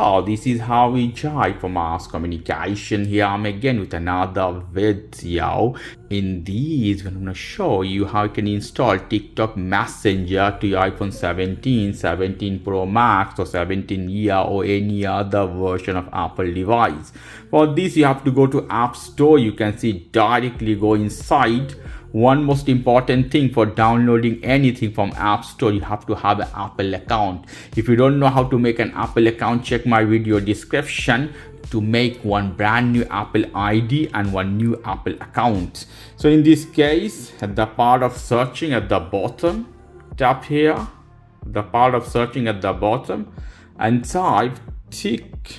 So this is how we enjoy for mass communication. Here I'm again with another video. In these, I'm going to show you how you can install TikTok Messenger to your iPhone 17, 17 Pro Max or 17 or any other version of Apple device. For this, you have to go to App Store. You can see directly go inside. One most important thing for downloading anything from App Store, you have to have an Apple account. If you don't know how to make an Apple account, check my video description to make one brand new Apple ID and one new Apple account. So in this case, at the part of searching at the bottom, tap here, the part of searching at the bottom, and type TikTok.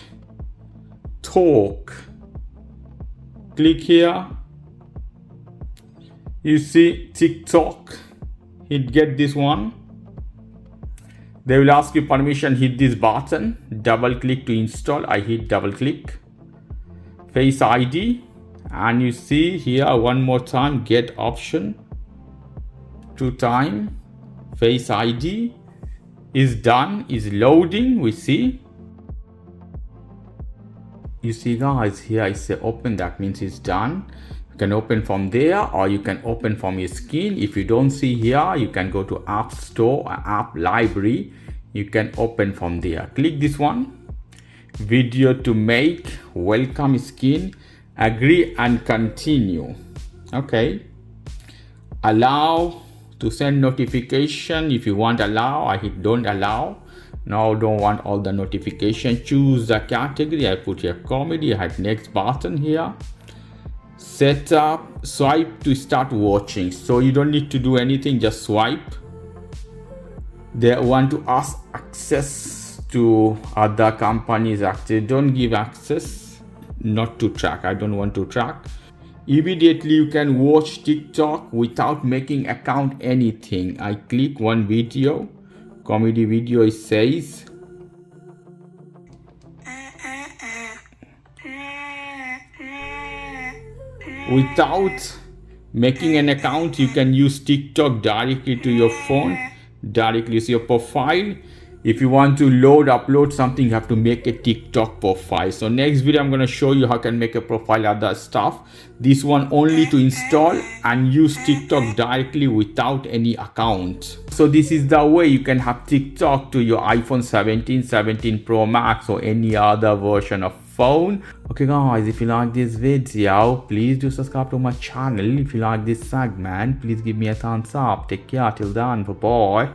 Click here. You see TikTok, hit get this one. They will ask you permission, hit this button, double click to install. I hit double click. Face ID, and you see here one more time, get option, 2 times. Face ID is done, is loading, we see. You see guys, here I say open, that means it's done. You can open from there or you can open from your screen. If you don't see here, you can go to App Store or App Library. You can open from there. Click this one, video to make, welcome screen, agree and continue. Okay, allow to send notification. If you want allow, I hit don't allow. Now don't want all the notification. Choose the category. I put here comedy. I hit next button here. Set up, swipe to start watching. So you don't need to do anything, just swipe. They want to ask access to other companies. Actually, don't give access, not to track. I don't want to track. Immediately you can watch TikTok without making account anything. I click one video, comedy video, it says. Without making an account, you can use TikTok directly to your phone, directly to your profile. If you want to upload something, you have to make a TikTok profile. So next video, I'm going to show you how you can make a profile, other stuff. This one only to install and use TikTok directly without any account. So this is the way you can have TikTok to your iPhone 17, 17 Pro Max or any other version of phone. Okay guys, if you like this video, please do subscribe to my channel. If you like this segment, please give me a thumbs up. Take care till then, bye bye.